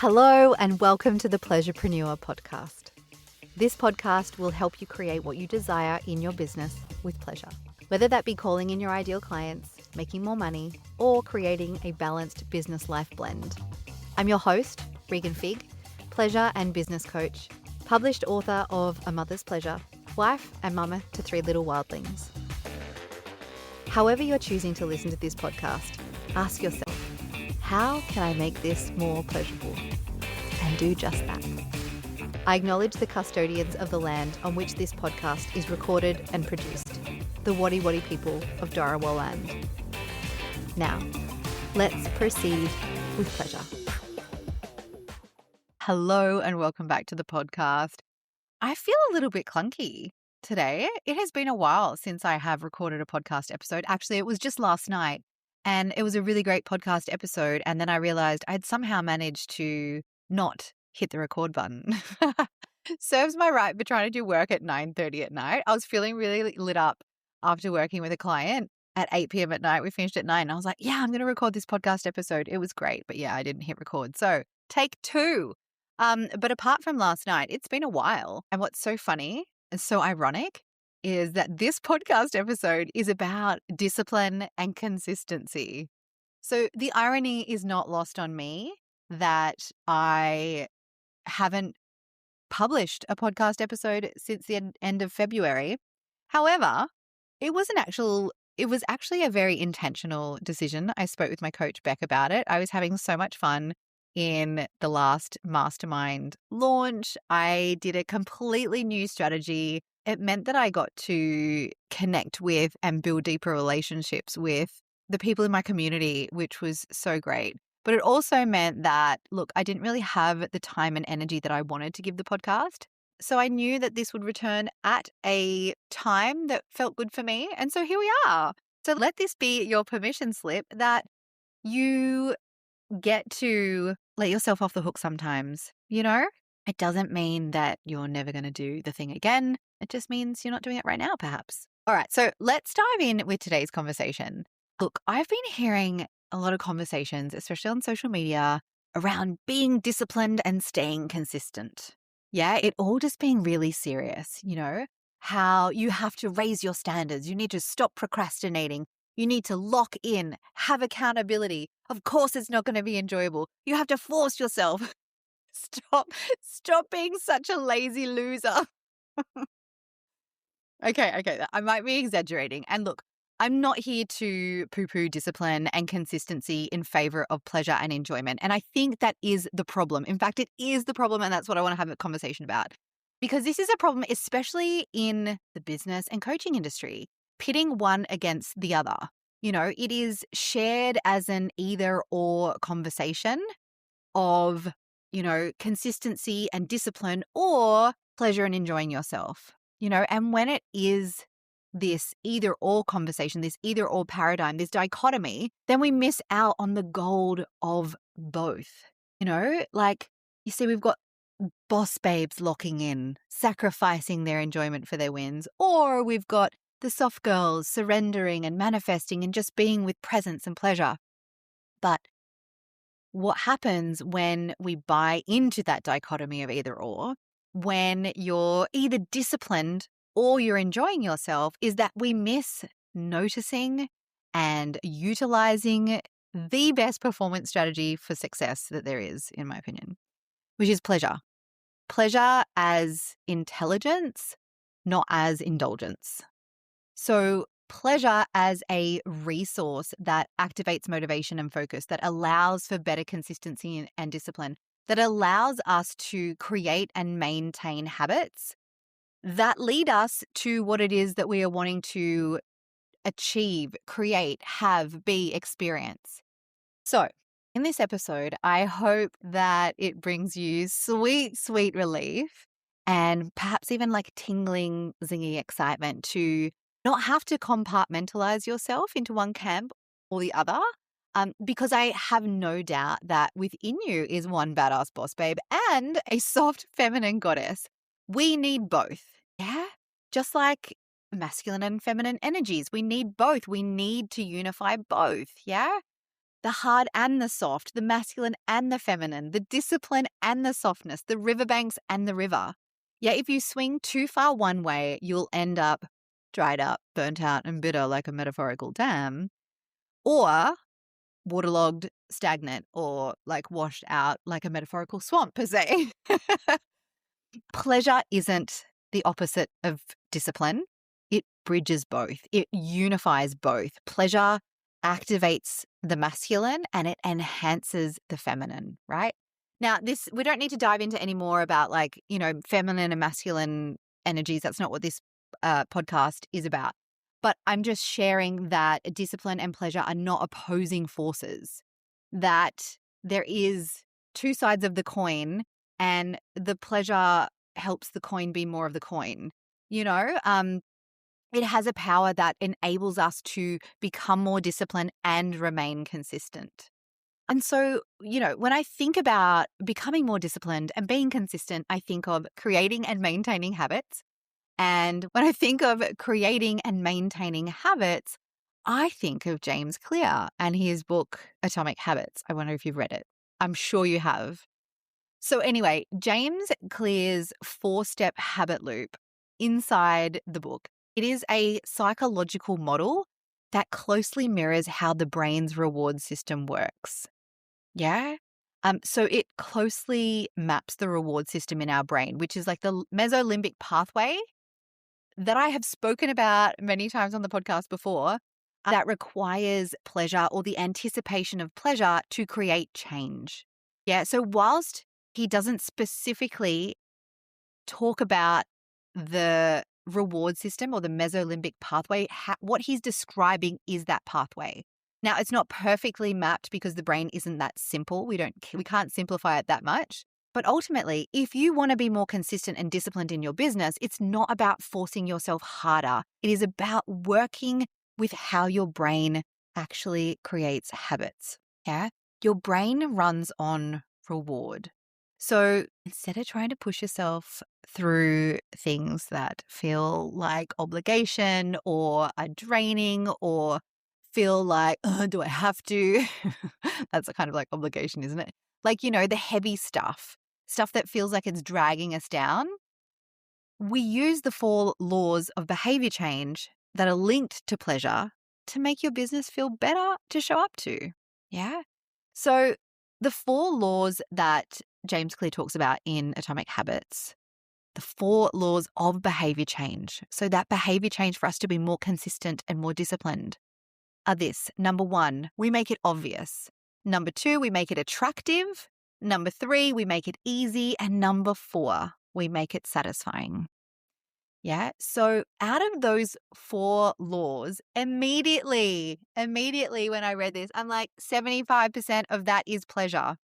Hello and welcome to the Pleasurepreneur Podcast. This podcast will help you create what you desire in your business with pleasure, whether that be calling in your ideal clients, making more money, or creating a balanced business life blend. I'm your host, Regan, pleasure and business coach, published author of A Mother's Pleasure, wife and mama to 3 little wildlings. However you're choosing to listen to this podcast, ask yourself, how can I make this more pleasurable? And do just that. I acknowledge the custodians of the land on which this podcast is recorded and produced, the Wadi Wadi people of Dharawal land. Now, let's proceed with pleasure. Hello and welcome back to the podcast. I feel a little bit clunky today. It has been a while since I have recorded a podcast episode. Actually, it was just last night. And it was a really great podcast episode. And then I realized I'd somehow managed to not hit the record button. Serves my right for trying to do work at 9:30 at night. I was feeling really lit up after working with a client at 8 p.m. at night. We finished at 9. I was like, yeah, I'm going to record this podcast episode. It was great. But yeah, I didn't hit record. So take 2. But apart from last night, it's been a while. And what's so funny and so ironic is that this podcast episode is about discipline and consistency. So the irony is not lost on me that I haven't published a podcast episode since the end of February. However, it was actually a very intentional decision. I spoke with my coach, Beck, about it. I was having so much fun in the last mastermind launch. I did a completely new strategy. It meant that I got to connect with and build deeper relationships with the people in my community, which was so great. But it also meant that, look, I didn't really have the time and energy that I wanted to give the podcast. So I knew that this would return at a time that felt good for me. And so here we are. So let this be your permission slip that you get to let yourself off the hook sometimes, you know? It doesn't mean that you're never going to do the thing again. It just means you're not doing it right now, perhaps. All right, so let's dive in with today's conversation. Look, I've been hearing a lot of conversations, especially on social media, around being disciplined and staying consistent. Yeah, it all just being really serious, you know, how you have to raise your standards. You need to stop procrastinating. You need to lock in, have accountability. Of course, it's not going to be enjoyable. You have to force yourself. Stop being such a lazy loser. Okay. I might be exaggerating. And look, I'm not here to poo-poo discipline and consistency in favor of pleasure and enjoyment. And I think that is the problem. In fact, it is the problem. And that's what I want to have a conversation about. Because this is a problem, especially in the business and coaching industry, pitting one against the other. You know, it is shared as an either or conversation of, you know, consistency and discipline or pleasure and enjoying yourself, you know, and when it is this either or conversation, this either or paradigm, this dichotomy, then we miss out on the gold of both, you know, like you see, we've got boss babes locking in, sacrificing their enjoyment for their wins, or we've got the soft girls surrendering and manifesting and just being with presence and pleasure. But what happens when we buy into that dichotomy of either or, when you're either disciplined or you're enjoying yourself, is that we miss noticing and utilizing the best performance strategy for success that there is, in my opinion, which is pleasure. Pleasure as intelligence, not as indulgence. So pleasure as a resource that activates motivation and focus, that allows for better consistency and discipline, that allows us to create and maintain habits that lead us to what it is that we are wanting to achieve, create, have, be, experience. So in this episode, I hope that it brings you sweet, sweet relief and perhaps even like tingling, zingy excitement to not have to compartmentalize yourself into one camp or the other, because I have no doubt that within you is one badass boss babe and a soft feminine goddess. We need both, yeah? Just like masculine and feminine energies, we need both. We need to unify both, yeah? the hard and the soft, the masculine and the feminine, the discipline and the softness, the riverbanks and the river. Yeah, if you swing too far one way, you'll end up dried up, burnt out, and bitter like a metaphorical dam, or waterlogged, stagnant, or like washed out like a metaphorical swamp per se. Pleasure isn't the opposite of discipline. It bridges both. It unifies both. Pleasure activates the masculine and it enhances the feminine, right? Now, we don't need to dive into any more about feminine and masculine energies. That's not what this podcast is about. But I'm just sharing that discipline and pleasure are not opposing forces, that there is two sides of the coin and the pleasure helps the coin be more of the coin. It has a power that enables us to become more disciplined and remain consistent. And so, when I think about becoming more disciplined and being consistent, I think of creating and maintaining habits. And when I think of creating and maintaining habits, I think of James Clear and his book, Atomic Habits. I wonder if you've read it. I'm sure you have. So anyway, James Clear's 4-step habit loop inside the book, it is a psychological model that closely mirrors how the brain's reward system works. Yeah. So it closely maps the reward system in our brain, which is like the mesolimbic pathway that I have spoken about many times on the podcast before, that requires pleasure or the anticipation of pleasure to create change. Yeah. So whilst he doesn't specifically talk about the reward system or the mesolimbic pathway, what he's describing is that pathway. Now, it's not perfectly mapped because the brain isn't that simple. We can't simplify it that much. But ultimately, if you want to be more consistent and disciplined in your business, it's not about forcing yourself harder. It is about working with how your brain actually creates habits. Yeah. Your brain runs on reward. So instead of trying to push yourself through things that feel like obligation or are draining or feel like, do I have to? That's a kind of like obligation, isn't it? Like, the heavy stuff that feels like it's dragging us down. We use the 4 laws of behavior change that are linked to pleasure to make your business feel better to show up to. Yeah. So the 4 laws that James Clear talks about in Atomic Habits, the 4 laws of behavior change, so that behavior change for us to be more consistent and more disciplined, are this. Number 1, we make it obvious. Number 2, we make it attractive. Number 3, we make it easy. And number 4, we make it satisfying. Yeah. So out of those 4 laws, immediately when I read this, I'm like 75% of that is pleasure.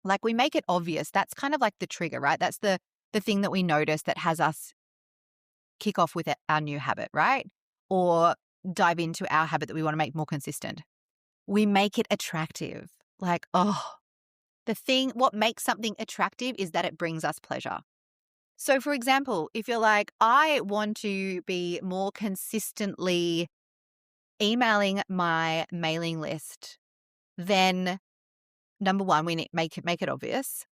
Like we make it obvious. That's kind of like the trigger, right? That's the thing that we notice that has us kick off with our new habit, right? Or dive into our habit that we want to make more consistent. We make it attractive. Like, what makes something attractive is that it brings us pleasure. So for example, if you're like, I want to be more consistently emailing my mailing list, then number 1, we make it obvious,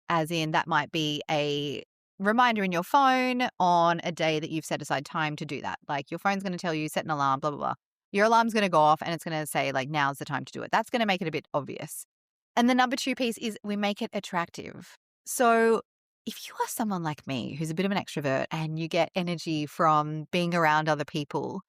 as in that might be a reminder in your phone on a day that you've set aside time to do that. Like your phone's going to tell you, set an alarm, blah, blah, blah. Your alarm's going to go off and it's going to say like, now's the time to do it. That's going to make it a bit obvious. And the number 2 piece is we make it attractive. So if you are someone like me who's a bit of an extrovert and you get energy from being around other people,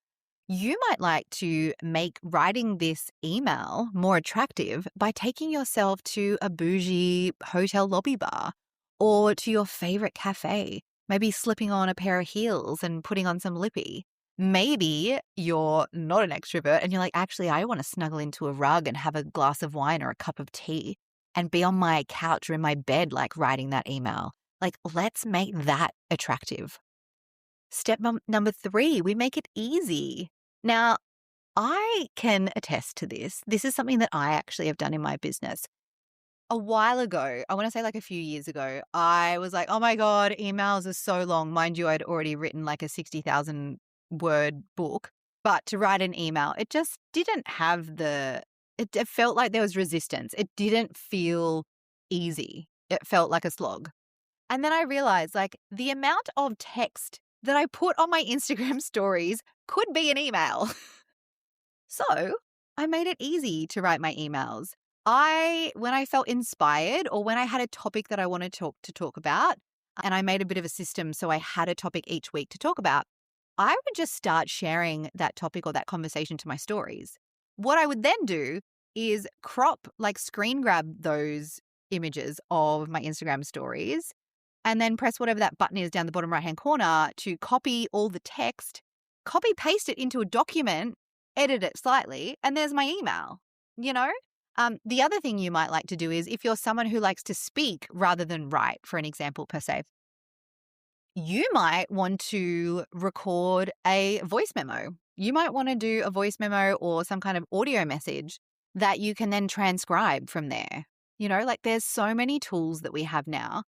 you might like to make writing this email more attractive by taking yourself to a bougie hotel lobby bar or to your favorite cafe, maybe slipping on a pair of heels and putting on some lippy. Maybe you're not an extrovert and you're like, actually, I want to snuggle into a rug and have a glass of wine or a cup of tea and be on my couch or in my bed, like writing that email. Like, let's make that attractive. Step number 3, we make it easy. Now, I can attest to this. This is something that I actually have done in my business. A while ago, I want to say like a few years ago, I was like, oh my God, emails are so long. Mind you, I'd already written like a 60,000 word book, but to write an email, it just didn't have the it felt like there was resistance. It didn't feel easy. It felt like a slog. And then I realized like the amount of text that I put on my Instagram stories could be an email. So I made it easy to write my emails. When I felt inspired or when I had a topic that I wanted to talk about, and I made a bit of a system so I had a topic each week to talk about, I would just start sharing that topic or that conversation to my stories. What I would then do is screen grab those images of my Instagram stories and then press whatever that button is down the bottom right-hand corner to copy all the text, copy paste it into a document, edit it slightly, and there's my email, you know? The other thing you might like to do is if you're someone who likes to speak rather than write, for an example per se, you might want to record a voice memo. You might want to do a voice memo or some kind of audio message that you can then transcribe from there. There's so many tools that we have now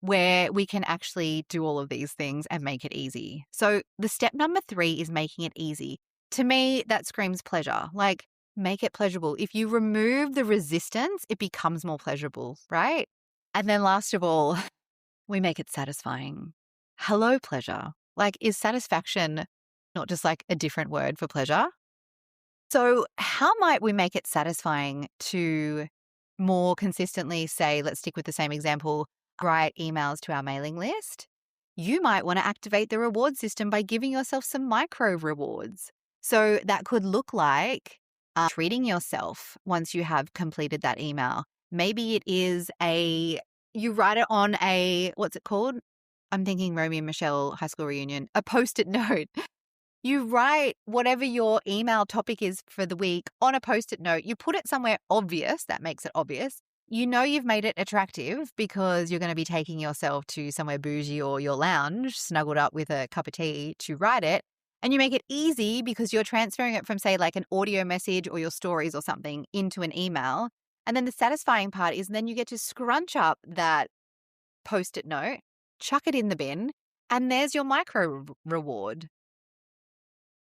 where we can actually do all of these things and make it easy. So the step number 3 is making it easy. To me, that screams pleasure. Make it pleasurable. If you remove the resistance, it becomes more pleasurable, right? And then last of all, we make it satisfying. Hello, pleasure. Is satisfaction not just a different word for pleasure? So how might we make it satisfying to more consistently say, let's stick with the same example, write emails to our mailing list? You might want to activate the reward system by giving yourself some micro rewards. So that could look like treating yourself once you have completed that email. Maybe it is you write it on what's it called? I'm thinking Romeo and Michelle high school reunion, a Post-it note. You write whatever your email topic is for the week on a Post-it note. You put it somewhere obvious. That makes it obvious. You've made it attractive because you're going to be taking yourself to somewhere bougie or your lounge, snuggled up with a cup of tea to write it. And you make it easy because you're transferring it from, say, an audio message or your stories or something into an email. And then the satisfying part is then you get to scrunch up that Post-it note, chuck it in the bin, and there's your micro reward.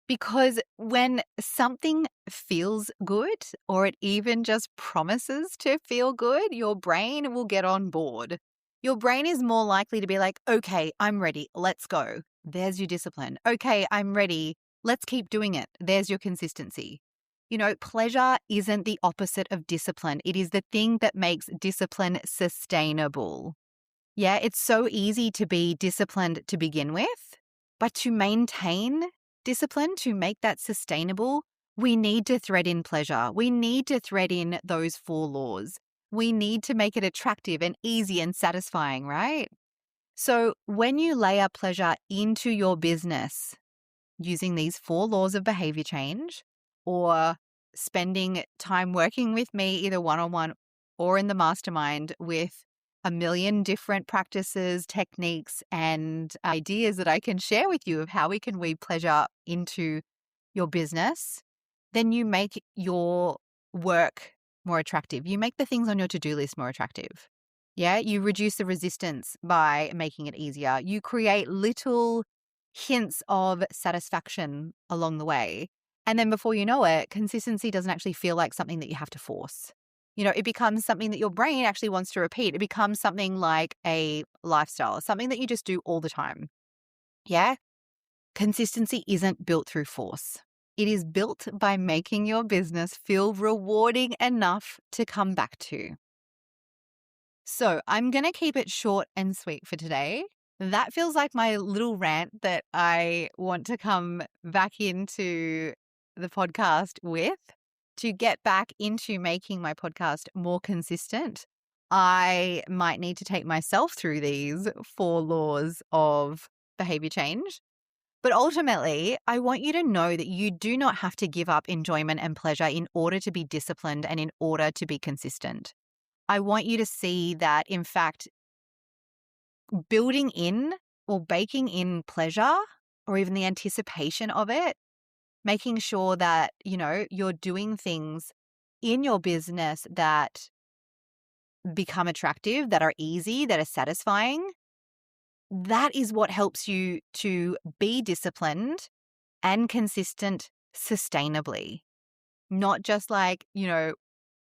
Because when something feels good or it even just promises to feel good, your brain will get on board. Your brain is more likely to be like, okay, I'm ready. Let's go. There's your discipline. Okay, I'm ready. Let's keep doing it. There's your consistency. Pleasure isn't the opposite of discipline. It is the thing that makes discipline sustainable. Yeah, it's so easy to be disciplined to begin with, but to maintain discipline, to make that sustainable, we need to thread in pleasure. We need to thread in those 4 laws. We need to make it attractive and easy and satisfying, right? So when you layer pleasure into your business using these 4 laws of behavior change or spending time working with me either one-on-one or in the mastermind with a million different practices, techniques, and ideas that I can share with you of how we can weave pleasure into your business, then you make your work more attractive. You make the things on your to-do list more attractive. Yeah, you reduce the resistance by making it easier. You create little hints of satisfaction along the way. And then before you know it, consistency doesn't actually feel like something that you have to force. It becomes something that your brain actually wants to repeat. It becomes something like a lifestyle, something that you just do all the time. Yeah? Consistency isn't built through force. It is built by making your business feel rewarding enough to come back to. So I'm going to keep it short and sweet for today. That feels like my little rant that I want to come back into the podcast with. To get back into making my podcast more consistent, I might need to take myself through these 4 laws of behavior change. But ultimately, I want you to know that you do not have to give up enjoyment and pleasure in order to be disciplined and in order to be consistent. I want you to see that, in fact, building in or baking in pleasure or even the anticipation of it, making sure that, you're doing things in your business that become attractive, that are easy, that are satisfying. That is what helps you to be disciplined and consistent sustainably. Not just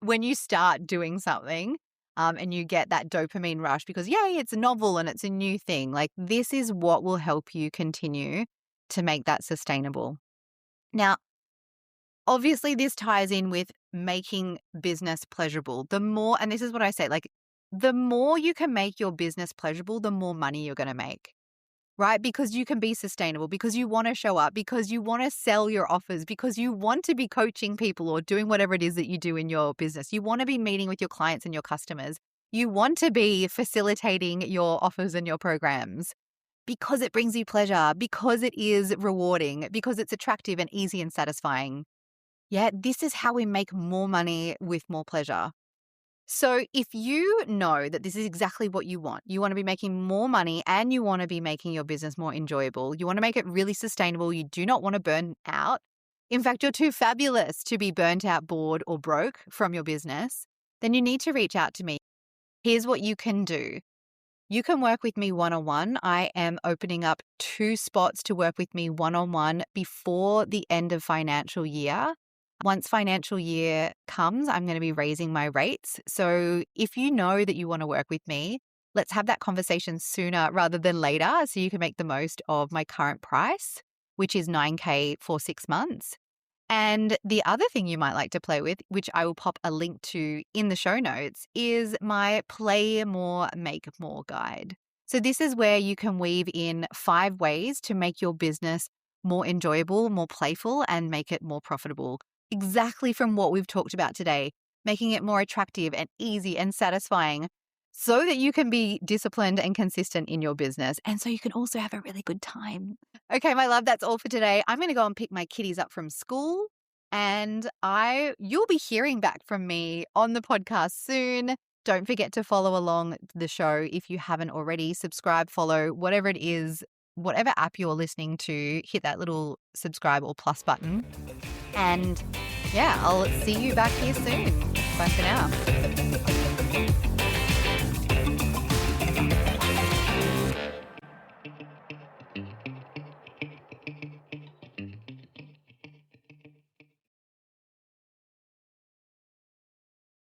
when you start doing something and you get that dopamine rush because, yay, it's novel and it's a new thing, like this is what will help you continue to make that sustainable. Now, obviously, this ties in with making business pleasurable. The more, and this is what I say, like the more you can make your business pleasurable, the more money you're going to make, right? Because you can be sustainable, because you want to show up, because you want to sell your offers, because you want to be coaching people or doing whatever it is that you do in your business. You want to be meeting with your clients and your customers. You want to be facilitating your offers and your programs because it brings you pleasure, because it is rewarding, because it's attractive and easy and satisfying. Yeah, this is how we make more money with more pleasure. So if you know that this is exactly what you want to be making more money and you want to be making your business more enjoyable, you want to make it really sustainable, you do not want to burn out. In fact, you're too fabulous to be burnt out, bored, or broke from your business, then you need to reach out to me. Here's what you can do. You can work with me one-on-one. I am opening up 2 spots to work with me one-on-one before the end of financial year. Once financial year comes, I'm going to be raising my rates. So if you know that you want to work with me, let's have that conversation sooner rather than later so you can make the most of my current price, which is $9,000 for 6 months. And the other thing you might like to play with, which I will pop a link to in the show notes, is my Play More, Make More guide. So this is where you can weave in 5 ways to make your business more enjoyable, more playful, and make it more profitable. Exactly from what we've talked about today, making it more attractive and easy and satisfying so that you can be disciplined and consistent in your business. And so you can also have a really good time. Okay, my love, that's all for today. I'm going to go and pick my kiddies up from school and you'll be hearing back from me on the podcast soon. Don't forget to follow along the show if you haven't already. Subscribe, follow, whatever it is, whatever app you're listening to, hit that little subscribe or plus button. And yeah, I'll see you back here soon. Bye for now.